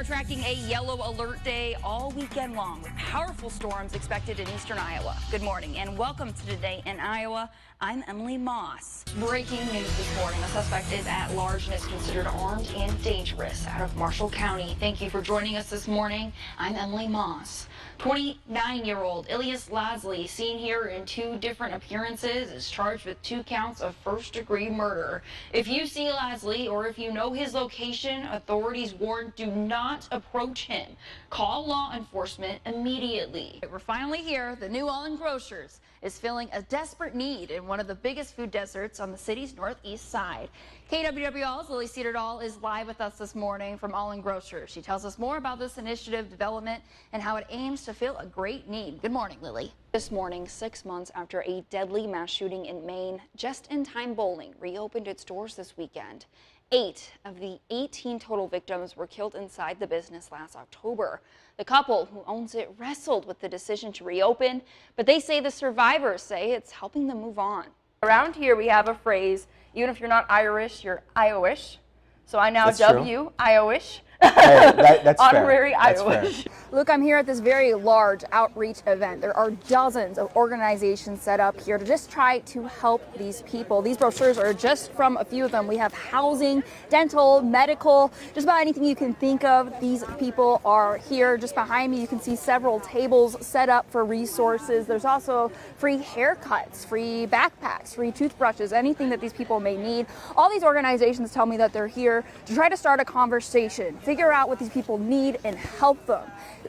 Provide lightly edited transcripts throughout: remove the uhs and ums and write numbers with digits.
are tracking a yellow alert day all weekend long with powerful storms expected in eastern Iowa. Good morning and welcome to Today in Iowa. I'm Emily Moss. Breaking news this morning. A suspect is at large and is considered armed and dangerous out of Marshall County. Thank you for joining us this morning. I'm Emily Moss. 29-year-old Ilyas Lasley, seen here in 2 different appearances, is charged with 2 counts of first-degree murder. If you see Lasley or if you know his location, authorities warn do not approach him. Call law enforcement immediately. We're finally here. The new All-In Grocers is filling a desperate need in one of the biggest food deserts on the city's northeast side. KWWL's Lily Cedardall is live with us this morning from All-In Grocers. She tells us more about this initiative development and how it aims to fill a great need. Good morning, Lily. This morning, 6 months after a deadly mass shooting in Maine, Just in Time Bowling reopened its doors this weekend. 8 of the 18 total victims were killed inside the business last October. The couple who owns it wrestled with the decision to reopen, but they say the survivors say it's helping them move on. Around here we have a phrase, even if you're not Irish, you're Iowish. So I now dub you Iowish. That's honorary fair. Iowish. Look, I'm here at this very large outreach event. There are dozens of organizations set up here to just try to help these people. These brochures are just from a few of them. We have housing, dental, medical, just about anything you can think of. These people are here. Just behind me, you can see several tables set up for resources. There's also free haircuts, free backpacks, free toothbrushes, anything that these people may need. All these organizations tell me that they're here to try to start a conversation, figure out what these people need and help them.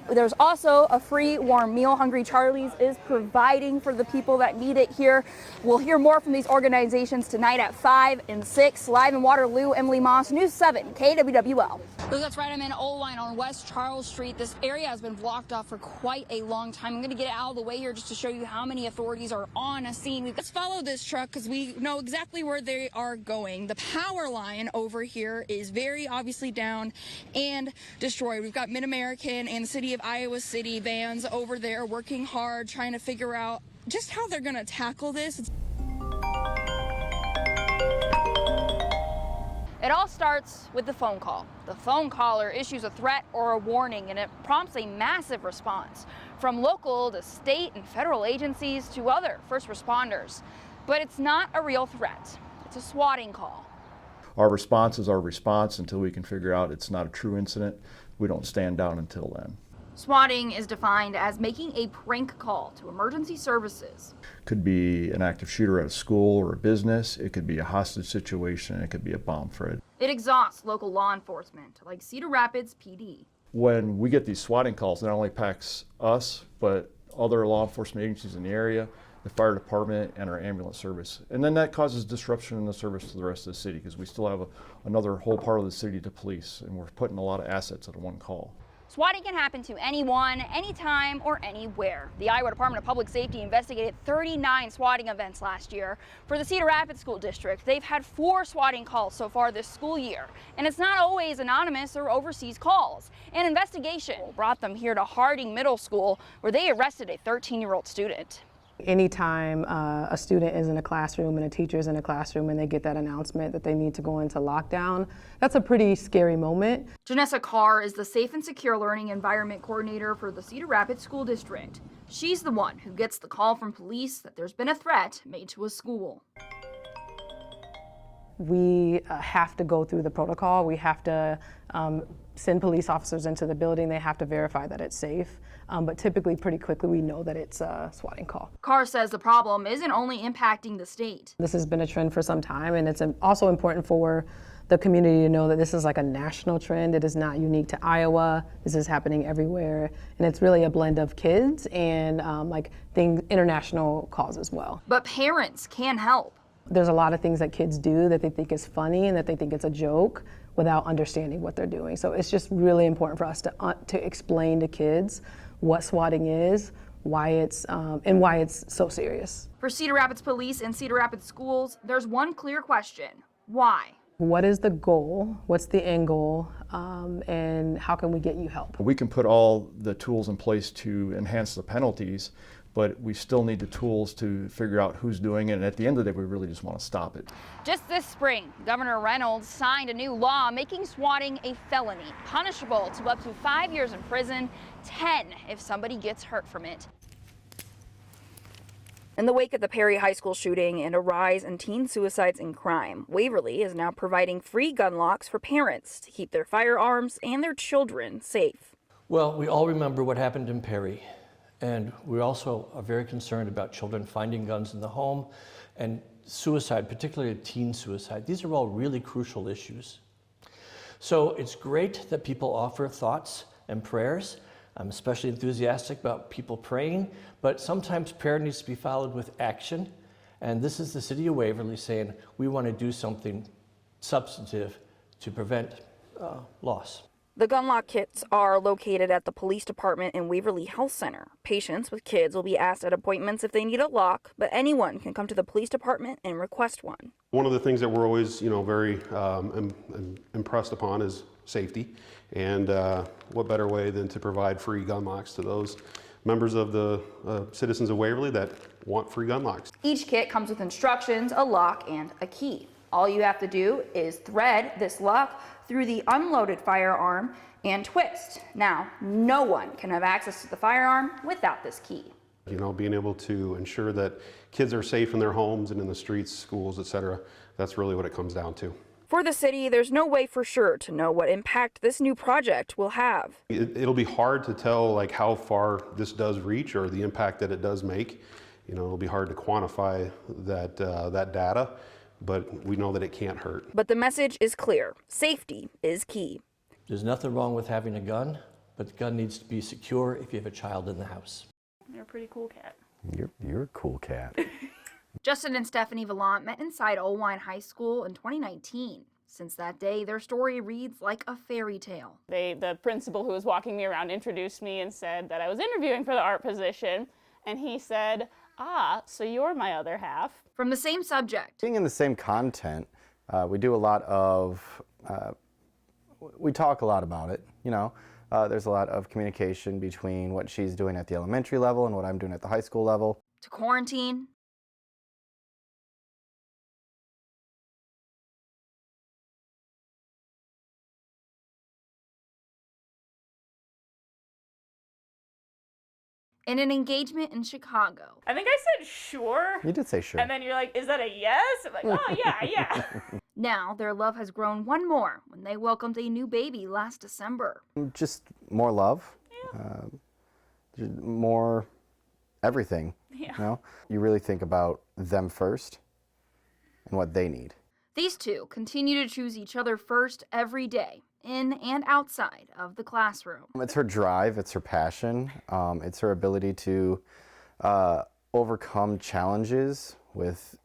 There's also a free warm meal Hungry Charlie's is providing for the people that need it here. We'll hear more from these organizations tonight at 5 and 6. Live in Waterloo, Emily Moss, News 7, KWWL. Look, that's right, I'm in Oline on West Charles Street. This area has been blocked off for quite a long time. I'm going to get out of the way here just to show you how many authorities are on a scene. Let's follow this truck because we know exactly where they are going. The power line over here is very obviously down and destroyed. We've got Mid-American and the City of Iowa City vans over there working hard, trying to figure out just how they're going to tackle this. It all starts with the phone call. The phone caller issues a threat or a warning, and it prompts a massive response from local to state and federal agencies to other first responders. But it's not a real threat. It's a swatting call. Our response is our response until we can figure out it's not a true incident. We don't stand down until then. Swatting is defined as making a prank call to emergency services. Could be an active shooter at a school or a business. It could be a hostage situation. It could be a bomb threat. It exhausts local law enforcement, like Cedar Rapids PD. When we get these swatting calls, it not only impacts us, but other law enforcement agencies in the area, the fire department, and our ambulance service. And then that causes disruption in the service to the rest of the city because we still have another whole part of the city to police, and we're putting a lot of assets at one call. Swatting can happen to anyone, anytime, or anywhere. The Iowa Department of Public Safety investigated 39 swatting events last year. For the Cedar Rapids School District, they've had 4 swatting calls so far this school year. And it's not always anonymous or overseas calls. An investigation brought them here to Harding Middle School, where they arrested a 13-year-old student. Anytime a student is in a classroom and a teacher is in a classroom and they get that announcement that they need to go into lockdown, that's a pretty scary moment. Janessa Carr is the Safe and Secure Learning Environment Coordinator for the Cedar Rapids School District. She's the one who gets the call from police that there's been a threat made to a school. We have to go through the protocol. We have to send police officers into the building. They have to verify that it's safe. But typically, pretty quickly, we know that it's a swatting call. Carr says the problem isn't only impacting the state. This has been a trend for some time, and it's also important for the community to know that this is like a national trend. It is not unique to Iowa. This is happening everywhere, and it's really a blend of kids and international calls as well. But parents can help. There's a lot of things that kids do that they think is funny and that they think it's a joke without understanding what they're doing. So it's just really important for us to explain to kids what swatting is, why it's so serious. For Cedar Rapids Police and Cedar Rapids Schools, there's one clear question: why? What is the goal? What's the end goal? And how can we get you help? We can put all the tools in place to enhance the penalties, but we still need the tools to figure out who's doing it. And at the end of the day, we really just want to stop it. Just this spring, Governor Reynolds signed a new law making swatting a felony, punishable to up to 5 years in prison, 10 if somebody gets hurt from it. In the wake of the Perry High School shooting and a rise in teen suicides and crime, Waverly is now providing free gun locks for parents to keep their firearms and their children safe. Well, we all remember what happened in Perry, and we also are very concerned about children finding guns in the home and suicide, particularly teen suicide. These are all really crucial issues. So it's great that people offer thoughts and prayers. I'm especially enthusiastic about people praying, but sometimes prayer needs to be followed with action. And this is the city of Waverly saying we want to do something substantive to prevent loss. The gun lock kits are located at the police department and Waverly Health Center. Patients with kids will be asked at appointments if they need a lock, but anyone can come to the police department and request one. One of the things that we're always, very impressed upon is safety, and what better way than to provide free gun locks to those members of the citizens of Waverly that want free gun locks. Each kit comes with instructions, a lock, and a key. All you have to do is thread this lock through the unloaded firearm and twist. Now, no one can have access to the firearm without this key. Being able to ensure that kids are safe in their homes and in the streets, schools, etc., that's really what it comes down to. For the city, there's no way for sure to know what impact this new project will have. It'll be hard to tell how far this does reach or the impact that it does make. It'll be hard to quantify that data, but we know that it can't hurt. But the message is clear. Safety is key. There's nothing wrong with having a gun, but the gun needs to be secure if you have a child in the house. You're a pretty cool cat. You're a cool cat. Justin and Stephanie Vallant met inside Olwine High School in 2019. Since that day, their story reads like a fairy tale. The principal who was walking me around introduced me and said that I was interviewing for the art position, and he said, so you're my other half. From the same subject. Being in the same content, we do a lot of, we talk a lot about it, There's a lot of communication between what she's doing at the elementary level and what I'm doing at the high school level. To quarantine. In an engagement in Chicago. I think I said sure. You did say sure. And then you're like, is that a yes? I'm like, oh, yeah. Now, their love has grown one more when they welcomed a new baby last December. Just more love, more everything, Yeah. You really think about them first and what they need. These two continue to choose each other first every day, in and outside of the classroom. It's her drive, it's her passion, it's her ability to overcome challenges with,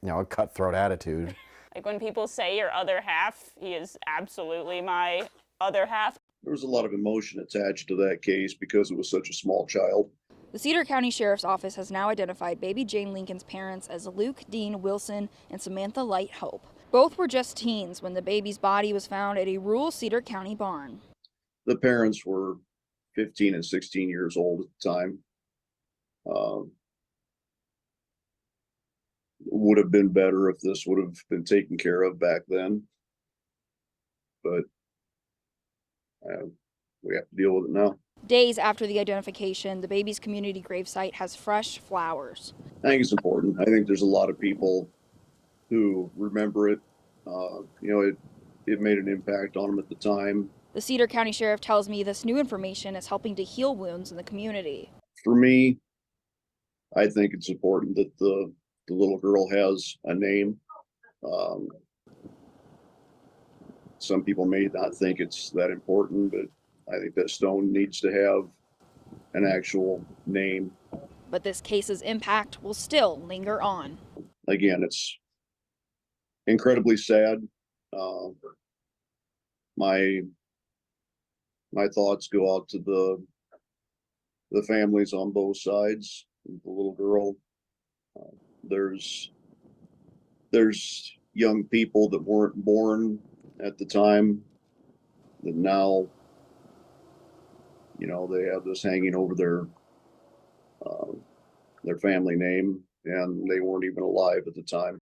a cutthroat attitude. Like when people say your other half, he is absolutely my other half. There was a lot of emotion attached to that case because it was such a small child. The Cedar County Sheriff's Office has now identified baby Jane Lincoln's parents as Luke Dean Wilson and Samantha Light Hope. Both were just teens when the baby's body was found at a rural Cedar County barn. The parents were 15 and 16 years old at the time. Would have been better if this would have been taken care of back then. But we have to deal with it now. Days after the identification, the baby's community gravesite has fresh flowers. I think it's important. I think there's a lot of people who remember it. It made an impact on them at the time. The Cedar County Sheriff tells me this new information is helping to heal wounds in the community. For me, I think it's important that the little girl has a name. Some people may not think it's that important, but I think that stone needs to have an actual name. But this case's impact will still linger on. Again, it's incredibly sad. My thoughts go out to the families on both sides. The little girl. There's young people that weren't born at the time that now, they have this hanging over their family name, and they weren't even alive at the time.